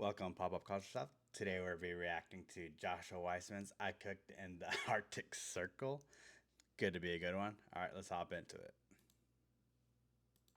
Welcome, Pop-Up Culture Stuff. Today we're be reacting to Joshua Weissman's I Cooked in the Arctic Circle. Good to be a good one. All right, let's hop into it.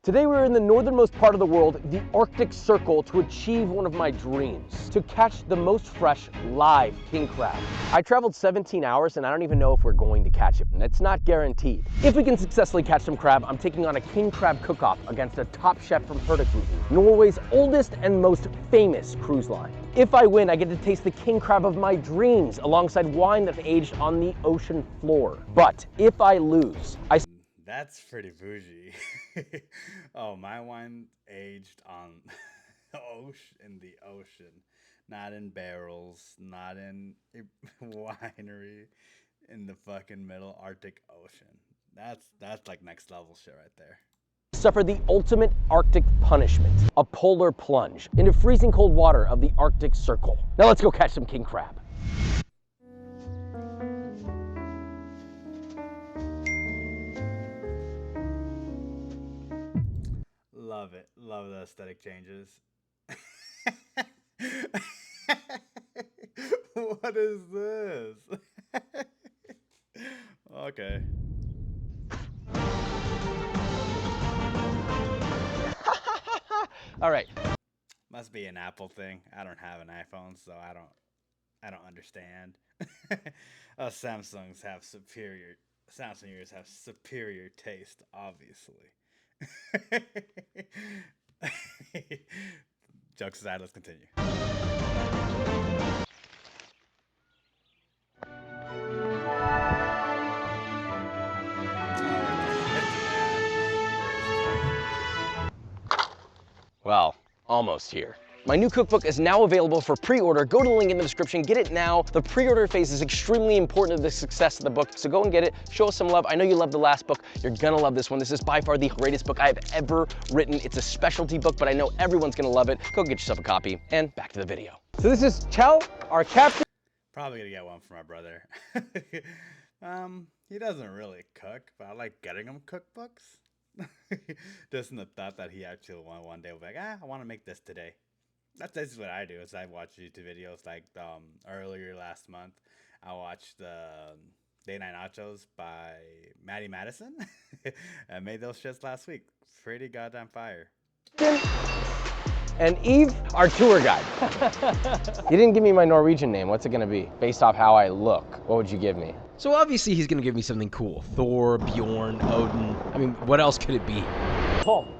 Today we're in the northernmost part of the world, the Arctic Circle, to achieve one of my dreams, to catch the most fresh, live king crab. I traveled 17 hours and I don't even know if we're going to catch it, and it's not guaranteed. If we can successfully catch some crab, I'm taking on a king crab cook-off against a top chef from Hurtigruten, Norway's oldest and most famous cruise line. If I win, I get to taste the king crab of my dreams alongside wine that's aged on the ocean floor. But if I lose, That's pretty bougie. Oh, my wine aged on in the ocean, not in barrels, not in a winery, in the fucking middle Arctic Ocean. That's like next level shit right there. Suffer the ultimate Arctic punishment, a polar plunge into freezing cold water of the Arctic Circle. Now let's go catch some king crab. Love it. Love the aesthetic changes. What is this? Okay. All right. Must be an Apple thing. I don't have an iPhone, so I don't understand. Samsungs have Samsungers have superior taste, obviously. Jokes aside, let's continue. Well, almost here. My new cookbook is now available for pre-order. Go to the link in the description, get it now. The pre-order phase is extremely important to the success of the book, so go and get it, show us some love. I know you loved the last book, you're gonna love this one. This is by far the greatest book I've ever written. It's a specialty book, but I know everyone's gonna love it. Go get yourself a copy, and back to the video. So this is Chell, our captain. Probably gonna get one for my brother. He doesn't really cook, but I like getting him cookbooks. Just in the thought that he actually one day will be like, I want to make this today. That's basically what I do. Is I watch YouTube videos like earlier last month. I watched the Day Night Nachos by Maddie Madison. I made those shits last week. Pretty goddamn fire. And Eve, our tour guide. You didn't give me my Norwegian name. What's it gonna be? Based off how I look, what would you give me? So obviously he's gonna give me something cool. Thor, Bjorn, Odin. I mean, what else could it be? Tom.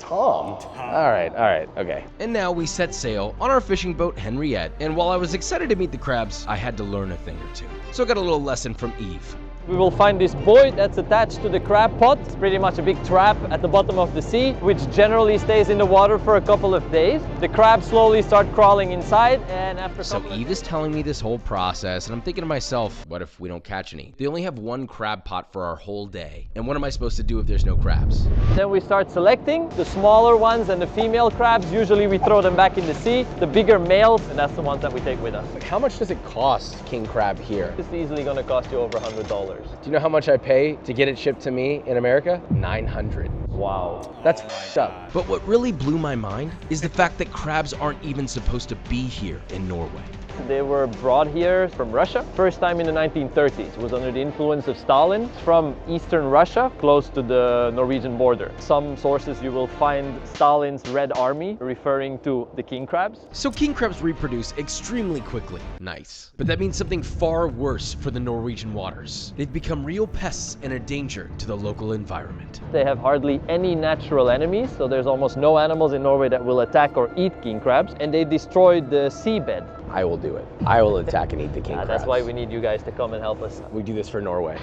All right, okay. And now we set sail on our fishing boat, Henriette. And while I was excited to meet the crabs, I had to learn a thing or two. So I got a little lesson from Eve. We will find this buoy that's attached to the crab pot. It's pretty much a big trap at the bottom of the sea, which generally stays in the water for a couple of days. The crabs slowly start crawling inside, and after So Eve is telling me this whole process, and I'm thinking to myself, what if we don't catch any? They only have one crab pot for our whole day. And what am I supposed to do if there's no crabs? Then we start selecting the smaller ones and the female crabs. Usually we throw them back in the sea. The bigger males, and that's the ones that we take with us. How much does it cost king crab here? It's easily going to cost you over $100. Do you know how much I pay to get it shipped to me in America? $900. Wow. That's f***ed up. But what really blew my mind is the fact that crabs aren't even supposed to be here in Norway. They were brought here from Russia, first time in the 1930s. It was under the influence of Stalin. It's from eastern Russia, close to the Norwegian border. Some sources you will find Stalin's Red Army referring to the king crabs. So king crabs reproduce extremely quickly. Nice. But that means something far worse for the Norwegian waters. They've become real pests and a danger to the local environment. They have hardly any natural enemies, so there's almost no animals in Norway that will attack or eat king crabs, and they destroyed the seabed. I will do it. I will attack and eat the king crabs. That's why we need you guys to come and help us. We do this for Norway.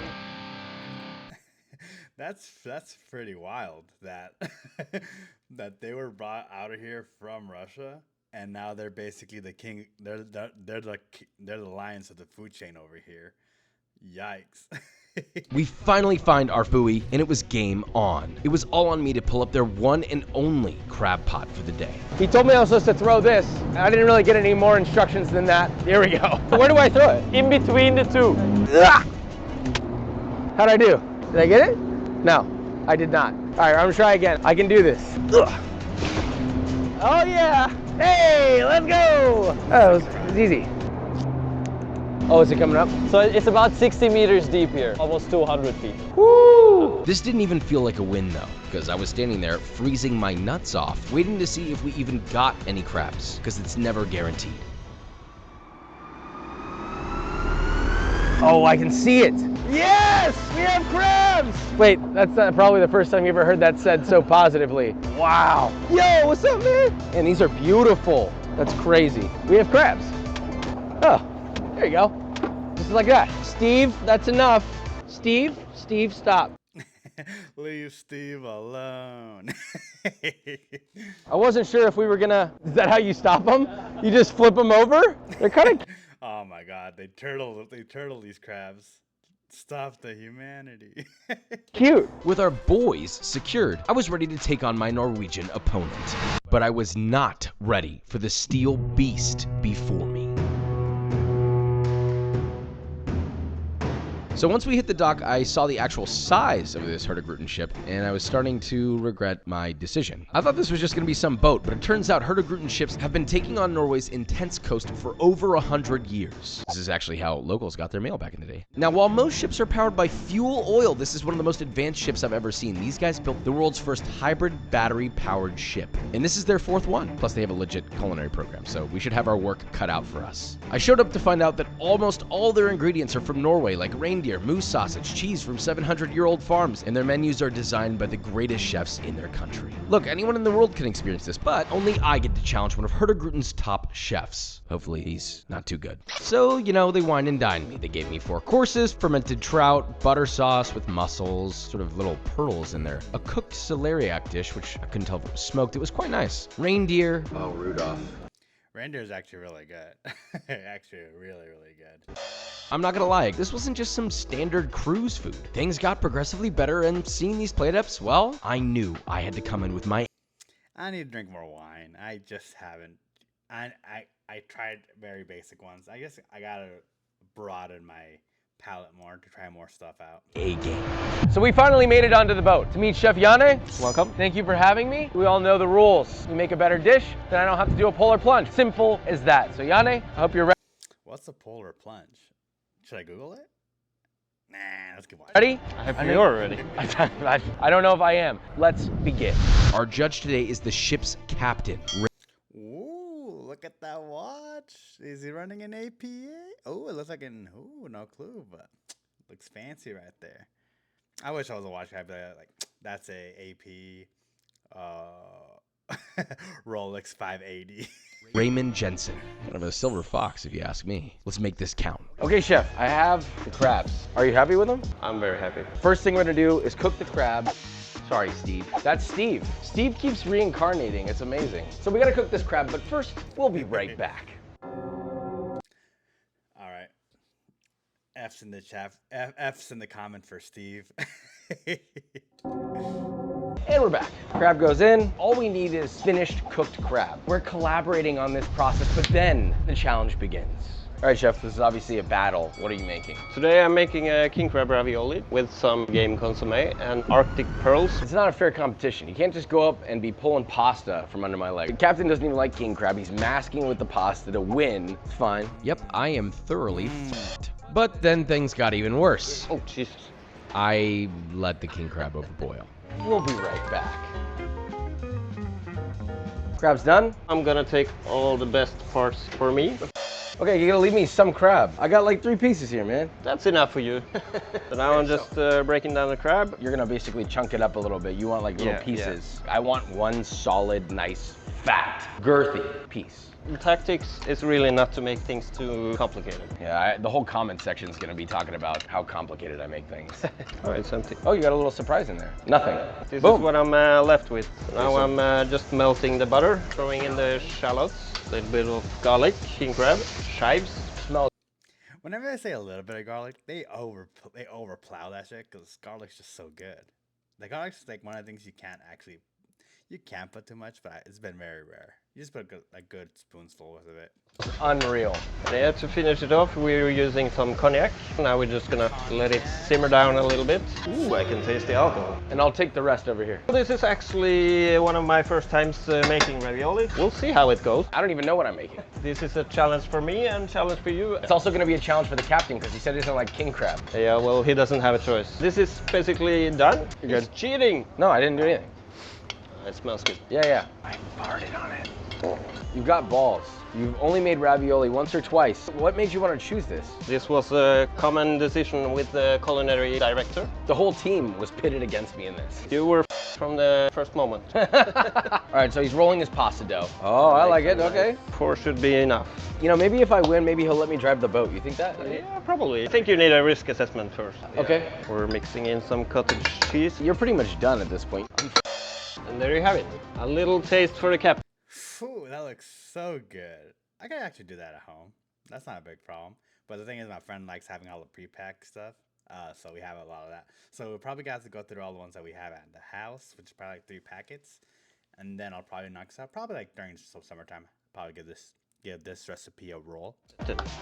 That's pretty wild that that they were brought out of here from Russia, and now they're basically the king. They're the lions of the food chain over here. Yikes. We finally find our buoy, and it was game on. It was all on me to pull up their one and only crab pot for the day. He told me I was supposed to throw this. I didn't really get any more instructions than that. Here we go. Where do I throw it? In between the two. How'd I do? Did I get it? No, I did not. All right, I'm gonna try again. I can do this. Oh yeah. Hey, let's go! Oh, it was easy. Oh, is it coming up? So it's about 60 meters deep here, almost 200 feet. Woo! This didn't even feel like a win though, because I was standing there freezing my nuts off, waiting to see if we even got any crabs, because it's never guaranteed. Oh, I can see it. Yes, we have crabs. Wait, that's probably the first time you ever heard that said so positively. Wow. Yo, what's up, man? And these are beautiful. That's crazy. We have crabs. Oh, there you go. Just like that. Steve, that's enough. Steve, stop. Leave Steve alone. I wasn't sure if we were gonna, is that how you stop them? You just flip them over? They're kind of Oh my god, they turtle these crabs. Stop the humanity. cute. With our boys secured, I was ready to take on my Norwegian opponent. But I was not ready for the steel beast before me. So once we hit the dock, I saw the actual size of this Hurtigruten ship, and I was starting to regret my decision. I thought this was just going to be some boat, but it turns out Hurtigruten ships have been taking on Norway's intense coast for over 100 years. This is actually how locals got their mail back in the day. Now, while most ships are powered by fuel oil, this is one of the most advanced ships I've ever seen. These guys built the world's first hybrid battery-powered ship, and this is their fourth one. Plus, they have a legit culinary program, so we should have our work cut out for us. I showed up to find out that almost all their ingredients are from Norway, like reindeer, moose sausage, cheese from 700-year-old farms, and their menus are designed by the greatest chefs in their country. Look, anyone in the world can experience this, but only I get to challenge one of Hurtigruten's top chefs. Hopefully he's not too good. So, you know, they wine and dine me. They gave me 4 courses, fermented trout, butter sauce with mussels, sort of little pearls in there, a cooked celeriac dish, which I couldn't tell if it was smoked. It was quite nice. Reindeer. Oh, Rudolph. Reindeer is actually really good. Actually, really, really good. I'm not gonna lie, this wasn't just some standard cruise food. Things got progressively better, and seeing these plate ups, well, I knew I had to come in with my I need to drink more wine. I just haven't. I tried very basic ones. I guess I gotta broaden my palate more to try more stuff out. A game. So we finally made it onto the boat to meet Chef Janne. Welcome. Thank you for having me. We all know the rules. You make a better dish, then I don't have to do a polar plunge. Simple as that. So Janne, I hope you're What's a polar plunge? Should I Google it? Nah, let's get watching. ready. I hope you're ready. I don't know if I am. Let's begin. Our judge today is the ship's captain. Ooh, look at that watch. Is he running an APA? Oh, it looks like an. Ooh, no clue, but looks fancy right there. I wish I was a watch guy, but like that's a AP Rolex 580. Raymond Jensen. Kind of a silver fox, if you ask me. Let's make this count. Okay, Chef, I have the crabs. Are you happy with them? I'm very happy. First thing we're gonna do is cook the crab. Sorry, Steve. That's Steve. Steve keeps reincarnating. It's amazing. So we gotta cook this crab, but first, we'll be right back. All right. F's in the chat. F's in the comment for Steve. And we're back. Crab goes in. All we need is finished cooked crab. We're collaborating on this process, but then the challenge begins. All right, Chef, this is obviously a battle. What are you making? Today I'm making a king crab ravioli with some game consomme and Arctic pearls. It's not a fair competition. You can't just go up and be pulling pasta from under my leg. The captain doesn't even like king crab. He's masking with the pasta to win. It's fine. Yep, I am thoroughly f***ed. But then things got even worse. Oh, Jesus. I let the king crab overboil. We'll be right back. Crab's done. I'm gonna take all the best parts for me. Okay, you gotta leave me some crab. I got like 3 pieces here, man. That's enough for you. So now I'm just breaking down the crab. You're gonna basically chunk it up a little bit. You want like little Yeah, pieces. I want one solid, nice, fat, girthy piece. The tactics is really not to make things too complicated. Yeah, the whole comment section is gonna be talking about how complicated I make things. Oh, it's empty. Oh, you got a little surprise in there. Nothing. This Boom. is what I'm left with. Now I'm just melting the butter, throwing in the shallots, a little bit of garlic, king crab, chives. Smells. Whenever I say a little bit of garlic, they overplow that shit because garlic's just so good. The garlic's like one of the things you can't put too much, but it's been very rare. You just put a good spoonful of it. Unreal. Yeah, to finish it off, we're using some cognac. Now we're just gonna let it simmer down a little bit. Ooh, I can taste the alcohol. And I'll take the rest over here. This is actually one of my first times making ravioli. We'll see how it goes. I don't even know what I'm making. This is a challenge for me and challenge for you. It's also gonna be a challenge for the captain because he said he doesn't like king crab. Yeah, well, he doesn't have a choice. This is basically done. You're It's cheating. No, I didn't do anything. It smells good. Yeah. I farted on it. You've got balls. You've only made ravioli once or twice. What made you want to choose this? This was a common decision with the culinary director. The whole team was pitted against me in this. You were from the first moment. All right, so he's rolling his pasta dough. Oh, I like it, okay. 4 should be enough. You know, maybe if I win, maybe he'll let me drive the boat. You think that? Yeah, probably. I think you need a risk assessment first. Okay. We're mixing in some cottage cheese. You're pretty much done at this point. And there you have it. A little taste for the captain. Phew, that looks so good. I can actually do that at home. That's not a big problem. But the thing is, my friend likes having all the pre-packed stuff. So we have a lot of that. So we'll probably got to go through all the ones that we have at the house, which is probably like 3 packets. And then I'll probably knock this out. Probably like during summertime. Probably give this recipe a roll.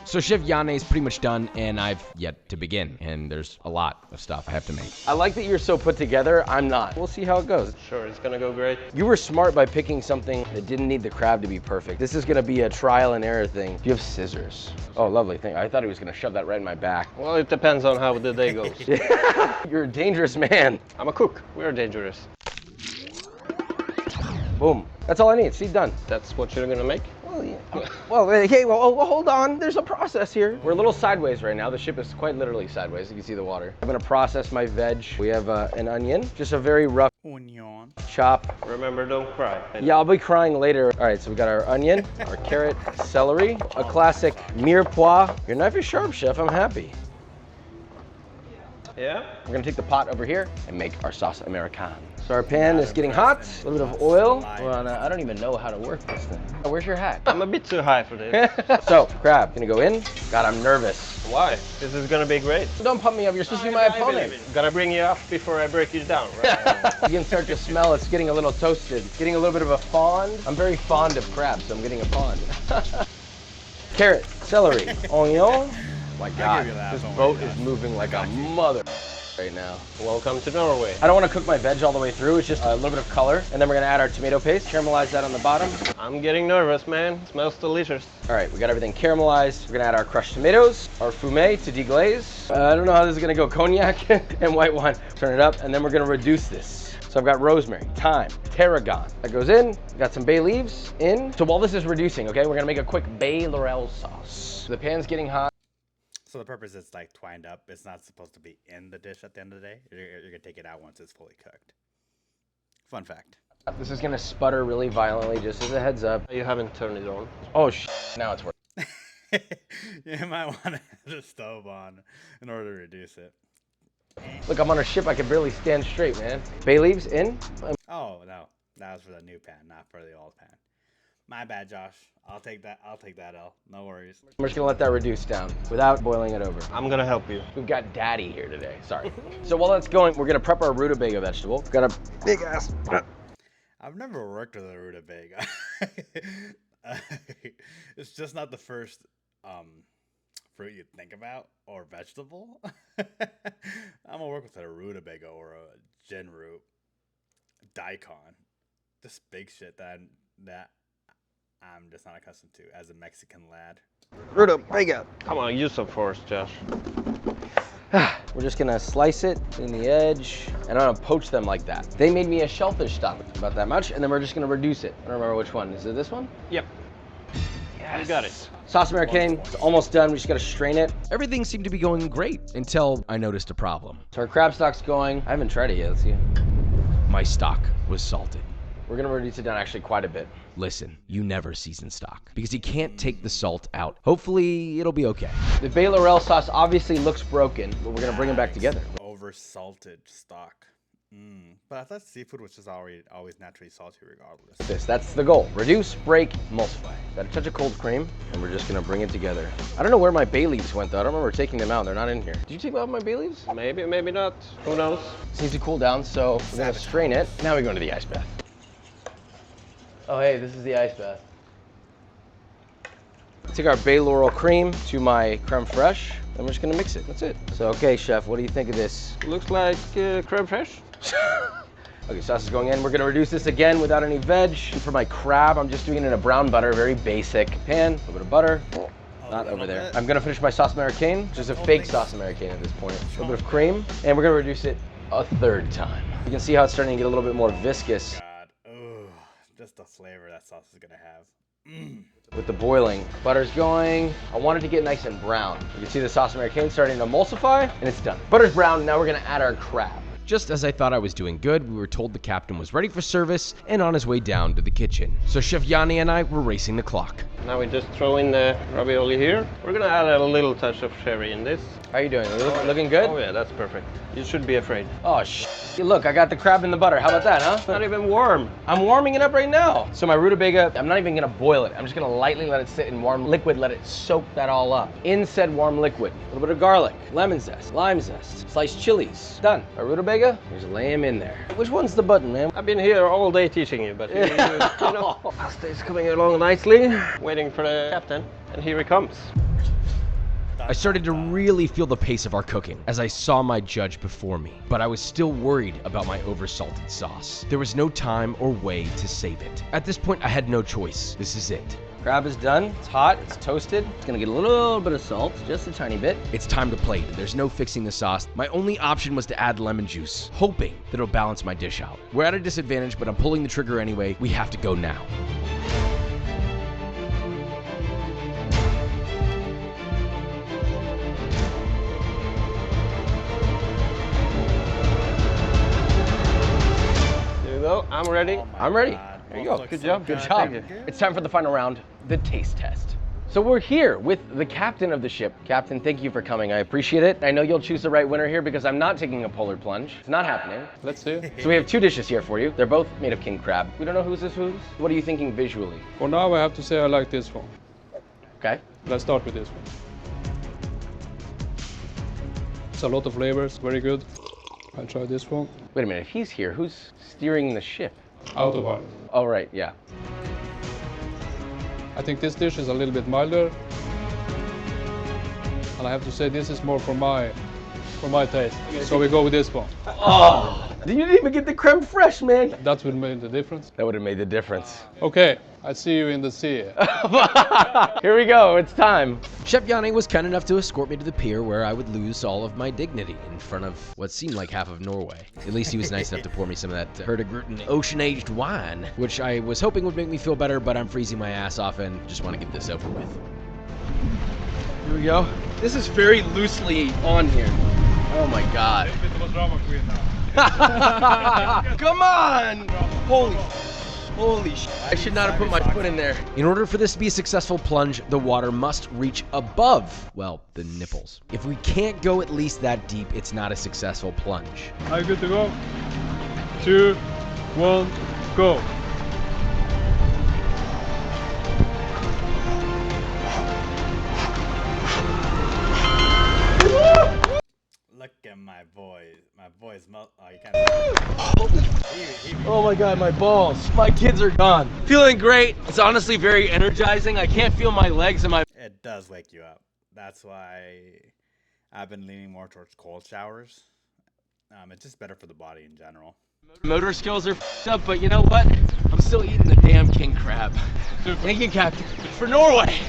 So Chef Yane is pretty much done, and I've yet to begin. And there's a lot of stuff I have to make. I like that you're so put together. I'm not. We'll see how it goes. Sure, it's gonna go great. You were smart by picking something that didn't need the crab to be perfect. This is gonna be a trial and error thing. You have scissors. Oh, lovely thing. I thought he was gonna shove that right in my back. Well, it depends on how the day goes. You're a dangerous man. I'm a cook. We're dangerous. Boom. That's all I need. See, done. That's what you're gonna make? Well, yeah. Well, hey, hold on. There's a process here. We're a little sideways right now. The ship is quite literally sideways. You can see the water. I'm gonna process my veg. We have an onion, just a very rough Onion. chop. Remember, don't cry. Yeah, I'll be crying later. All right, so we got our onion, our carrot, celery, a classic mirepoix. Your knife is sharp, chef. I'm happy. Yeah? We're gonna take the pot over here and make our sauce Americana. So our pan is getting hot, a little bit of oil. I don't even know how to work this thing. Where's your hat? I'm a bit too high for this. So, crab, gonna go in. God, I'm nervous. Why? This is gonna be great. Don't pump me up, you're supposed to be my opponent. Gotta bring you up before I break you down, right? You can start to smell it's getting a little toasted. Getting a little bit of a fond. I'm very fond of crab, so I'm getting a fond. Carrot, celery, onion. My God, give you that, this don't boat worry, is moving like a mother right now. Welcome to Norway. I don't want to cook my veg all the way through. It's just a little bit of color. And then we're going to add our tomato paste, caramelize that on the bottom. I'm getting nervous, man. It smells delicious. All right, we got everything caramelized. We're going to add our crushed tomatoes, our fumet to deglaze. I don't know how this is going to go. Cognac and white wine. Turn it up, and then we're going to reduce this. So I've got rosemary, thyme, tarragon. That goes in. Got some bay leaves in. So while this is reducing, okay, we're going to make a quick bay laurel sauce. The pan's getting hot. So the purpose is like twined up. It's not supposed to be in the dish at the end of the day. You're gonna take it out once it's fully cooked. Fun fact. This is gonna sputter really violently, just as a heads up. You haven't turned it on. Oh, now it's working. You might want to have the stove on in order to reduce it. Look, I'm on a ship. I can barely stand straight, man. Bay leaves in. Oh no, that was for the new pan, not for the old pan. My bad, Josh. I'll take that L. No worries. We're just gonna let that reduce down without boiling it over. I'm gonna help you. We've got Daddy here today. Sorry. So while that's going, we're gonna prep our rutabaga vegetable. We've got a big ass. I've never worked with a rutabaga. It's just not the first fruit you think about or vegetable. I'm gonna work with a rutabaga or a gin root, daikon. This big shit that I'm just not accustomed to as a Mexican lad. Rutabaga. Come on, use some force, Josh. We're just gonna slice it in the edge, and I'm gonna poach them like that. They made me a shellfish stock, about that much, and then we're just gonna reduce it. I don't remember which one. Is it this one? Yep. Yes. You got it. Sauce Americaine, it's almost done. We just gotta strain it. Everything seemed to be going great until I noticed a problem. So our crab stock's going. I haven't tried it yet. Let's see. My stock was salted. We're gonna reduce it down actually quite a bit. Listen, you never season stock because you can't take the salt out. Hopefully, it'll be okay. The bay laurel sauce obviously looks broken, but we're gonna bring them back together. Over salted stock. But I thought seafood was just always naturally salty regardless. That's the goal. Reduce, break, emulsify. Got a touch of cold cream, and we're just gonna bring it together. I don't know where my bay leaves went though. I don't remember taking them out. They're not in here. Did you take out my bay leaves? Maybe, maybe not. Who knows? This needs to cool down, so we're gonna strain it. Now we go into the ice bath. Oh, hey, this is the ice bath. Take our bay laurel cream to my creme fraiche, and we're just gonna mix it. That's it. So, okay, chef, what do you think of this? Looks like creme fraiche. Okay, sauce is going in. We're gonna reduce this again without any veg. For my crab, I'm just doing it in a brown butter, very basic pan. A little bit of butter. Not over there. I'm gonna finish my sauce Americaine, which is a fake sauce Americaine at this point. A little bit of cream, and we're gonna reduce it a third time. You can see how it's starting to get a little bit more viscous. God, oh, just the flavor that sauce is gonna have. With the boiling. Butter's going. I want it to get nice and brown. You can see the sauce Americaine starting to emulsify, and it's done. Butter's brown, now we're gonna add our crab. Just as I thought I was doing good, we were told the captain was ready for service and on his way down to the kitchen. So Chef Yanni and I were racing the clock. Now we just throw in the ravioli here. We're gonna add a little touch of sherry in this. How you doing? Looking good? Oh yeah, that's perfect. You should be afraid. Oh, look, I got the crab in the butter. How about that, huh? It's not even warm. I'm warming it up right now. So my rutabaga, I'm not even gonna boil it. I'm just gonna lightly let it sit in warm liquid, let it soak that all up. In said warm liquid, a little bit of garlic, lemon zest, lime zest, sliced chilies. Done. My rutabaga, just lay him in there. Which one's the button, man? I've been here all day teaching you, but you know, pasta is coming along nicely. Waiting for the captain, and here he comes. I started to really feel the pace of our cooking as I saw my judge before me, but I was still worried about my oversalted sauce. There was no time or way to save it. At this point, I had no choice. This is it. Crab is done. It's hot. It's toasted. It's gonna get a little bit of salt, just a tiny bit. It's time to plate. There's no fixing the sauce. My only option was to add lemon juice, hoping that it'll balance my dish out. We're at a disadvantage, but I'm pulling the trigger anyway. We have to go now. I'm ready. Oh my I'm ready. God. There you Both go. look Good so job. Good good. job. Thank you. It's time for the final round, the taste test. So we're here with the captain of the ship. Captain, thank you for coming. I appreciate it. I know you'll choose the right winner here because I'm not taking a polar plunge. It's not happening. Let's see. So we have two dishes here for you. They're both made of king crab. We don't know who's this who's. What are you thinking visually? For now, I have to say I like this one. Okay. Let's start with this one. It's a lot of flavors, very good. I'll try this one. Wait a minute. If he's here, who's steering the ship? Autopilot. Oh, right. Yeah. I think this dish is a little bit milder. And I have to say this is more for my taste. So we go with this one. Oh, you didn't even get the creme fraiche, man. That would make the difference. That would have made the difference. Okay, I see you in the sea. Here we go. It's time. Chef Yanni was kind enough to escort me to the pier where I would lose all of my dignity in front of what seemed like half of Norway. At least he was nice enough to pour me some of that Herdegruten ocean-aged wine, which I was hoping would make me feel better, but I'm freezing my ass off and just want to get this over with. Here we go. This is very loosely on here. Oh my God. Come on! Holy sh! I should not have put my foot in there. In order for this to be a successful plunge, the water must reach above, well, the nipples. If we can't go at least that deep, it's not a successful plunge. Are you good to go? 2, 1, go. Look at my boys. My boys melt. Oh, you can't. Oh my God, my balls. My kids are gone. Feeling great. It's honestly very energizing. I can't feel my legs and my... It does wake you up. That's why I've been leaning more towards cold showers. It's just better for the body in general. motor skills are f***ed up, but you know what? I'm still eating the damn king crab. Thank you, Captain. For Norway.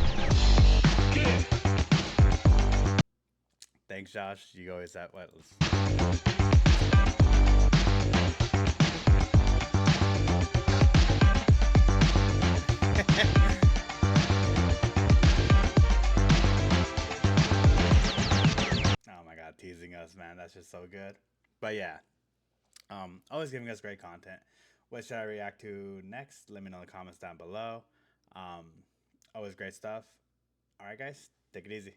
Thanks, Josh. You always at what? Oh my God, teasing us, man. That's just so good. But yeah, always giving us great content. What should I react to next? Let me know in the comments down below. Always great stuff. All right, guys, take it easy.